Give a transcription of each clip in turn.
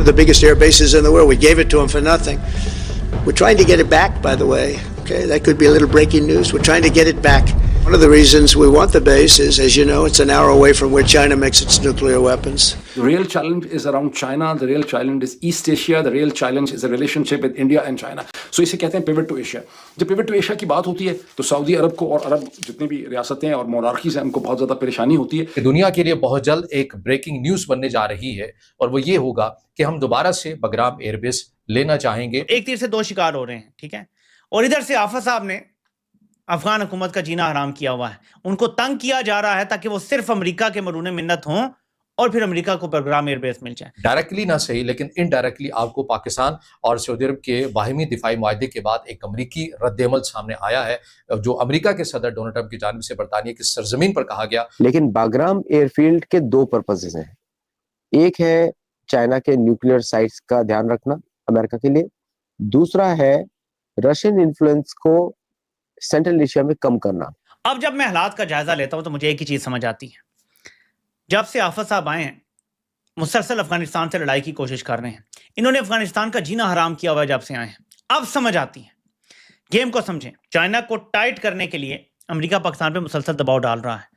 of the biggest air bases in the world. We gave it to them for nothing. We're trying to get it back, by the way. Okay, that could be a little breaking news. We're trying to get it back. One of the reasons we want the base is, as you know, it's an hour away from where China makes its nuclear weapons. The real challenge is around China. The real challenge is East Asia. The real challenge is a relationship with India and China. So इसे कहते हैं pivot to Asia. जब pivot to Asia की बात होती है तो Saudi अरब को और अरब जितनी भी रियासतें और मोनार्कीज हैं उनको बहुत ज़्यादा परेशानी होती है। दुनिया के लिए बहुत जल्द एक ब्रेकिंग न्यूज़ बनने जा रही है और वो ये होगा कि हम दोबारा से बगराम एयरबेस लेना चाहेंगे। एक तीर से दो शिकार हो रहे हैं, ठीक है। और इधर से आफत साहब ने अफगान हुकूमत का जीना हराम किया हुआ है। उनको तंग किया जा रहा है ताकि वो सिर्फ अमेरिका के मरूने मिन्नत हों और फिर अमेरिका को बगराम एयरबेस मिल जाए। डायरेक्टली ना सही लेकिन इनडायरेक्टली आपको पाकिस्तान और सऊदी अरब के बाहिमी दिफाई मुआहदे के बाद एक अमरीकी रद्द-ए-अमल सामने आया है जो अमेरिका के सदर डोनाल्ड ट्रंप की जानिब से बरतानिया की सरजमीन पर कहा गया। लेकिन बागराम एयरफील्ड के दो पर्पसेस हैं। एक है चाइना के न्यूक्लियर साइट्स का ध्यान रखना अमेरिका के लिए, दूसरा है रशियन इन्फ्लुएंस को सेंट्रल एशिया में कम करना। अब जब मैं हालात का जायजा लेता हूं तो मुझे एक ही चीज समझ आती है। जब से आफत साहब आए हैं मुसलसल अफगानिस्तान से लड़ाई की कोशिश कर रहे हैं। इन्होंने अफगानिस्तान का जीना हराम किया हुआ है जब से आए हैं। अब समझ आती है, गेम को समझें। चाइना को टाइट करने के लिए अमेरिका पाकिस्तान पे मुसलसल दबाव डाल रहा है।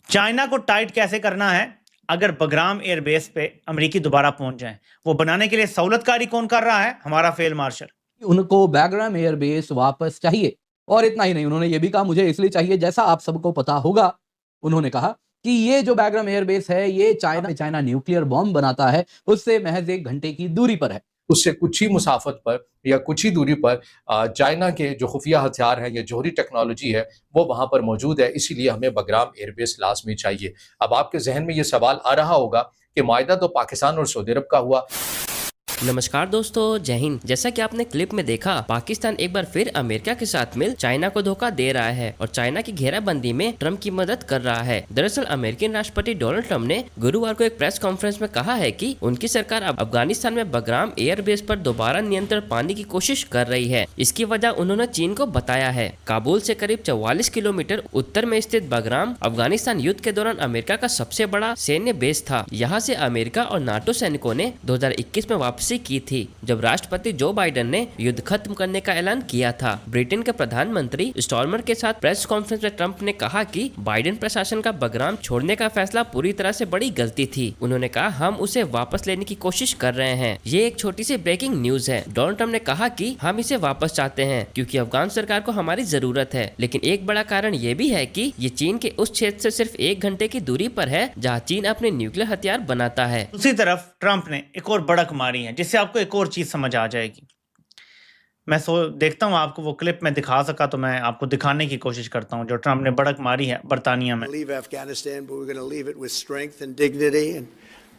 चाइना को टाइट कैसे करना है? अगर बगराम एयरबेस पे अमेरिकी दोबारा पहुंच जाए, वो बनाने के लिए सहूलतकारी कौन कर रहा है? हमारा फील्ड मार्शल। उनको बैगराम एयरबेस वापस चाहिए और इतना ही नहीं, उन्होंने ये भी कहा मुझे इसलिए चाहिए, जैसा आप सबको पता होगा, उन्होंने कहा कि ये जो बैगराम एयरबेस है ये चाइना न्यूक्लियर बॉम्ब बनाता है, उससे महज 1 घंटे की दूरी पर है। उससे कुछ ही मुसाफत पर या कुछ ही दूरी पर चाइना के जो खुफिया हथियार हैं या जोहरी टेक्नोलॉजी है वो वहां पर मौजूद है, इसीलिए हमें बगराम एयरबेस लाजमी चाहिए। अब आपके जहन में ये सवाल आ रहा होगा कि मायदा तो पाकिस्तान और सऊदी अरब का हुआ। नमस्कार दोस्तों, जय हिंद। जैसा कि आपने क्लिप में देखा, पाकिस्तान एक बार फिर अमेरिका के साथ मिल चाइना को धोखा दे रहा है और चाइना की घेराबंदी में ट्रंप की मदद कर रहा है। दरअसल अमेरिकी राष्ट्रपति डोनाल्ड ट्रंप ने गुरुवार को एक प्रेस कॉन्फ्रेंस में कहा है कि उनकी सरकार अब अफगानिस्तान में बगराम एयरबेस पर दोबारा नियंत्रण पाने की कोशिश कर रही है। इसकी वजह उन्होंने चीन को बताया है। काबुल से करीब 44 किलोमीटर उत्तर में स्थित बगराम अफगानिस्तान युद्ध के दौरान अमेरिका का सबसे बड़ा सैन्य बेस था। यहाँ से अमेरिका और नाटो सैनिकों ने 2021 में वापसी की थी, जब राष्ट्रपति जो बाइडेन ने युद्ध खत्म करने का ऐलान किया था। ब्रिटेन के प्रधानमंत्री स्टॉर्मर के साथ प्रेस कॉन्फ्रेंस में ट्रंप ने कहा कि बाइडेन प्रशासन का बगराम छोड़ने का फैसला पूरी तरह से बड़ी गलती थी। उन्होंने कहा हम उसे वापस लेने की कोशिश कर रहे हैं। ये एक छोटी सी ब्रेकिंग न्यूज है। डोनाल्ड ट्रंप ने कहा कि हम इसे वापस चाहते हैं क्योंकि अफगान सरकार को हमारी जरूरत है, लेकिन एक बड़ा कारण ये भी है कि ये चीन के उस क्षेत्र से सिर्फ 1 घंटे की दूरी पर है जहाँ चीन अपने न्यूक्लियर हथियार बनाता है। दूसरी तरफ ट्रंप ने एक और बड़क मारी है जिससे आपको एक और चीज समझ आ जाएगी। मैं देखता हूँ आपको वो क्लिप में दिखा सका तो मैं आपको दिखाने की कोशिश करता हूँ जो ट्रंप ने बड़क मारी है बरतानिया में।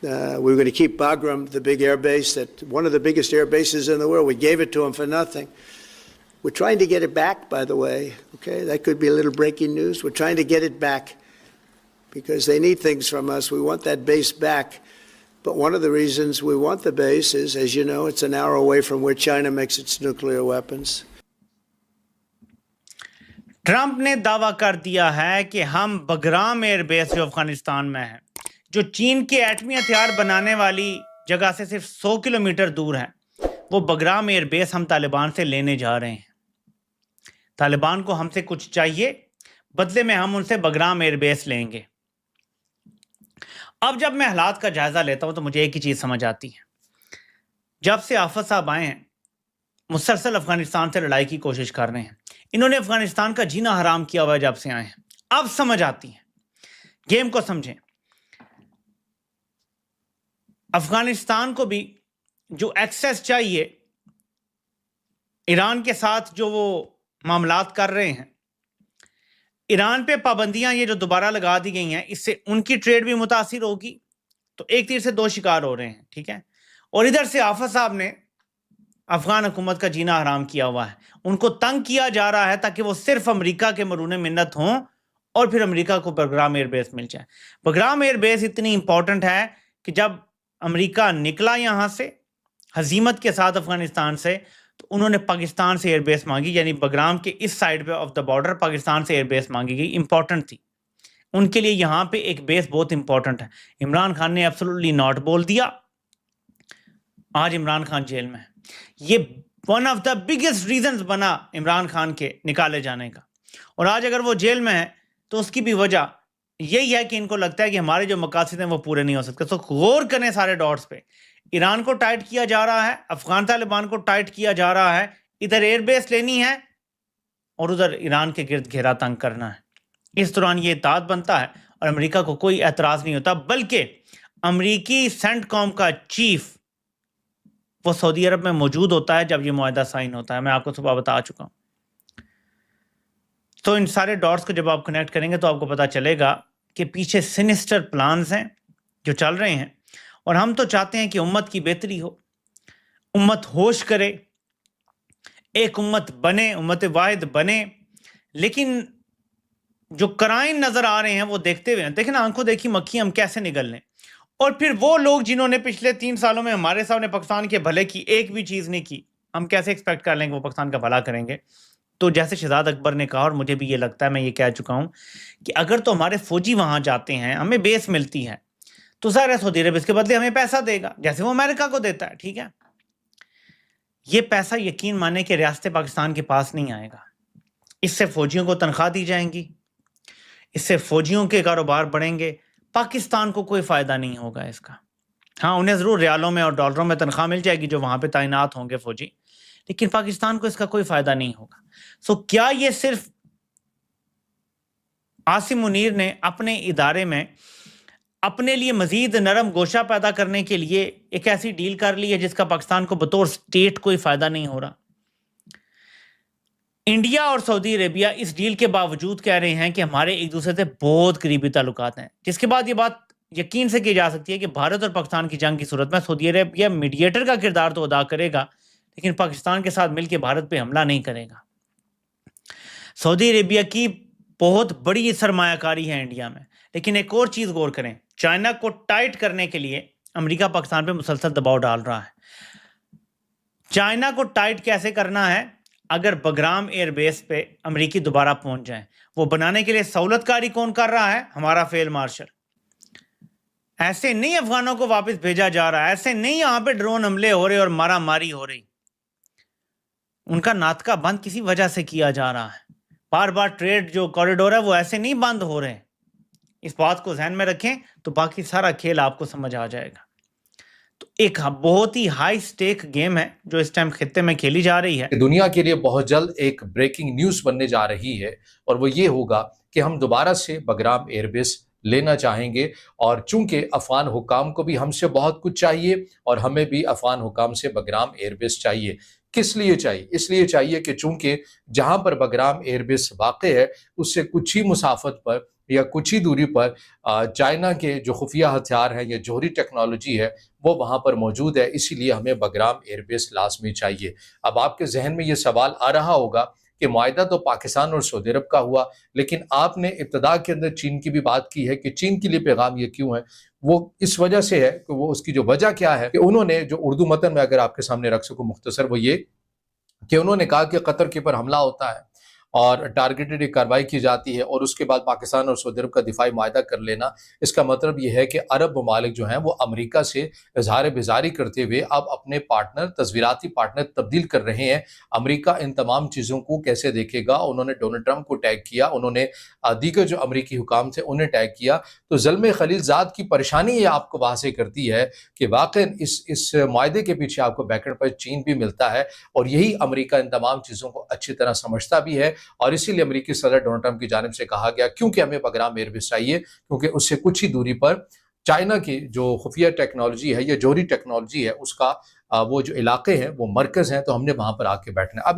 We're going to keep Bagram, the big air base, that one of the biggest air bases in the world. We gave it to them for nothing. We're trying to get it back, by the way. Okay, that could be a little breaking news. We're trying to get it back because they need things from us. We want that base back. But one of the reasons we want the base is, as you know, it's an hour away from where China makes its nuclear weapons. Trump ने दावा कर दिया है कि हम Bagram airbase जो अफगानिस्तान में है, जो चीन के एटमी हथियार बनाने वाली जगह से सिर्फ 100 किलोमीटर दूर है, वो बगराम एयरबेस हम तालिबान से लेने जा रहे हैं। तालिबान को हमसे कुछ चाहिए, बदले में हम उनसे बगराम एयरबेस लेंगे। अब जब मैं हालात का जायजा लेता हूं तो मुझे एक ही चीज समझ आती है। जब से आफत साहब आए हैं मुसलसल अफगानिस्तान से लड़ाई की कोशिश कर रहे हैं। इन्होंने अफगानिस्तान का जीना हराम किया हुआ है जब से आए हैं। अब समझ आती है, गेम को समझें। अफगानिस्तान को भी जो एक्सेस चाहिए ईरान के साथ जो वो मामलात कर रहे हैं, ईरान पे पाबंदियां ये जो दोबारा लगा दी गई हैं, इससे उनकी ट्रेड भी मुतासिर होगी। तो एक तीर से दो शिकार हो रहे हैं, ठीक है। और इधर से आफत साहब ने अफगान हुकूमत का जीना हराम किया हुआ है। उनको तंग किया जा रहा है ताकि वो सिर्फ अमेरिका के मरूने मिन्नत हों और फिर अमेरिका को बगराम एयरबेस मिल जाए। बगराम एयरबेस इतनी इंपॉर्टेंट है कि जब अमेरिका निकला यहाँ से हजीमत के साथ अफगानिस्तान से, तो उन्होंने पाकिस्तान से एयरबेस मांगी, यानी बगराम के इस साइड पे ऑफ द बॉर्डर पाकिस्तान से एयरबेस मांगी गई। इंपॉर्टेंट थी उनके लिए, यहाँ पे एक बेस बहुत इंपॉर्टेंट है। इमरान खान ने एब्सोल्युटली नॉट बोल दिया आज इमरान खान जेल में है। ये one of the biggest reasons बना इमरान खान के निकाले जाने का। और आज अगर वो जेल में है तो उसकी भी वजह यही है कि इनको लगता है कि हमारे जो मकासद हैं वो पूरे नहीं हो सकते। तो गौर करें सारे डॉट्स पे। ईरान को टाइट किया जा रहा है, अफगान तालिबान को टाइट किया जा रहा है, इधर एयरबेस लेनी है और उधर ईरान के गिर्द घेरा तंग करना है। इस दौरान ये इत्तेहाद बनता है और अमेरिका को कोई एतराज़ नहीं होता, बल्कि अमेरिकी सेंटकॉम का चीफ वो सऊदी अरब में मौजूद होता है जब ये मुआहदा साइन होता है। मैं आपको सुबह बता चुका हूँ। तो इन सारे डॉट्स को जब आप कनेक्ट करेंगे तो आपको पता चलेगा कि पीछे सिनिस्टर प्लान्स हैं जो चल रहे हैं। और हम तो चाहते हैं कि उम्मत की बेहतरी हो, उम्मत होश करे, एक उम्मत बने, उम्मत वाहिद बने। लेकिन जो कराइन नजर आ रहे हैं वो देखते हुए, देखें ना, आंखों देखी मक्खी हम कैसे निगल लें। और फिर वो लोग जिन्होंने पिछले 3 सालों में हमारे सामने पाकिस्तान के भले की एक भी चीज़ नहीं की, हम कैसे एक्सपेक्ट कर लेंगे वो पाकिस्तान का भला करेंगे। तो जैसे शहजाद अकबर ने कहा, और मुझे भी ये लगता है, मैं ये कह चुका हूँ कि अगर तो हमारे फौजी वहाँ जाते हैं, हमें बेस मिलती है, तो ज़ाहिर है सऊदी अरब इसके बदले हमें पैसा देगा, जैसे वो अमेरिका को देता है। ठीक है, ये पैसा यकीन माने कि रियासत पाकिस्तान के पास नहीं आएगा। इससे फौजियों को तनख्वाह दी जाएंगी, इससे फौजियों के कारोबार बढ़ेंगे, पाकिस्तान को कोई फ़ायदा नहीं होगा इसका। हाँ, उन्हें ज़रूर रियालों में और डॉलरों में तनख्वाह मिल जाएगी जो वहाँ पे तैनात होंगे फौजी, लेकिन पाकिस्तान को इसका कोई फ़ायदा नहीं होगा। सो क्या ये सिर्फ आसिम मुनीर ने अपने इदारे में अपने लिए मजीद नरम गोशा पैदा करने के लिए एक ऐसी डील कर ली है जिसका पाकिस्तान को बतौर स्टेट कोई फ़ायदा नहीं हो रहा? इंडिया और सऊदी अरेबिया इस डील के बावजूद कह रहे हैं कि हमारे एक दूसरे से बहुत करीबी ताल्लुकात हैं, जिसके बाद ये बात यकीन से की जा सकती है कि भारत और पाकिस्तान की जंग की सूरत में सऊदी अरेबिया मीडिएटर का किरदार तो अदा करेगा, लेकिन पाकिस्तान के साथ मिलकर भारत पे हमला नहीं करेगा। सऊदी अरेबिया की बहुत बड़ी सरमायाकारी है इंडिया में। लेकिन एक और चीज़ गौर करें, चाइना को टाइट करने के लिए अमेरिका पाकिस्तान पे मुसलसल दबाव डाल रहा है। चाइना को टाइट कैसे करना है? अगर बगराम एयरबेस पे अमेरिकी दोबारा पहुंच जाए, वो बनाने के लिए सहूलतकारी कौन कर रहा है? हमारा फील्ड मार्शल। ऐसे नहीं अफगानों को वापस भेजा जा रहा है, ऐसे नहीं यहाँ पे ड्रोन हमले हो रहे और मारा मारी हो रही। उनका नाटका बंद किसी वजह से किया जा रहा है। बार बार ट्रेड जो कॉरिडोर है वो ऐसे नहीं बंद हो रहे। इस बात को ध्यान में रखें तो बाकी सारा खेल आपको समझ आ जाएगा। तो एक बहुत ही हाई स्टेक गेम है जो इस टाइम खित्ते में खेली जा रही है। दुनिया के लिए बहुत जल्द एक ब्रेकिंग न्यूज़ बनने जा रही है और वो ये होगा कि हम दोबारा से बगराम एयरबेस लेना चाहेंगे। और चूंकि अफगान हुकाम को भी हमसे बहुत कुछ चाहिए और हमें भी अफगान हुकाम से बगराम एयरबेस चाहिए। किस लिए चाहिए? इसलिए चाहिए कि चूंकि जहां पर बगराम एयरबेस वाक़ है उससे कुछ ही मुसाफत पर या कुछ ही दूरी पर चाइना के जो खुफिया हथियार हैं या जोहरी टेक्नोलॉजी है वो वहाँ पर मौजूद है। इसीलिए हमें बगराम एयरबेस लाजमी चाहिए। अब आपके जहन में ये सवाल आ रहा होगा कि मुआहदा तो पाकिस्तान और सऊदी अरब का हुआ, लेकिन आपने इब्तदा के अंदर चीन की भी बात की है कि चीन के लिए पैगाम ये क्यों है? वो इस वजह से है कि वो उसकी जो वजह क्या है कि उन्होंने जो उर्दू मतन में अगर आपके सामने रख सकूँ मुख्तसर, वो ये कि उन्होंने कहा कि कतर के ऊपर हमला होता है और टारगेटेड एक कार्रवाई की जाती है और उसके बाद पाकिस्तान और सऊदी अरब का दिफाई मुआहदा कर लेना। इसका मतलब यह है कि अरब ममालिक जो हैं वो अमेरिका से इजहार बेजारी करते हुए अब अपने पार्टनर, तस्वीराती पार्टनर तब्दील कर रहे हैं। अमेरिका इन तमाम चीज़ों को कैसे देखेगा? उन्होंने डोनाल्ड ट्रंप को टैग किया, उन्होंने दीगर जो अमरीकी हुकाम थे उन्हें टैग किया। तो ज़ल्म खलीलजाद की परेशानी ये आपको वाज़ेह करती है कि वाक़ई इस मुआहदे के पीछे आपको बैकएंड पर चीन भी मिलता है और यही अमेरिका इन तमाम चीज़ों को अच्छी तरह समझता भी है। और इसीलिए अमेरिकी सदर डोनाल्ड ट्रंप की जानिब से कहा गया क्योंकि हमें बगराम एयरबेस चाहिए, क्योंकि उससे कुछ ही दूरी पर चाइना की जो खुफिया टेक्नोलॉजी है या जोहरी टेक्नोलॉजी है उसका वो जो इलाके हैं वो मरकज़ हैं, तो हमने वहाँ पर आके बैठना है। अब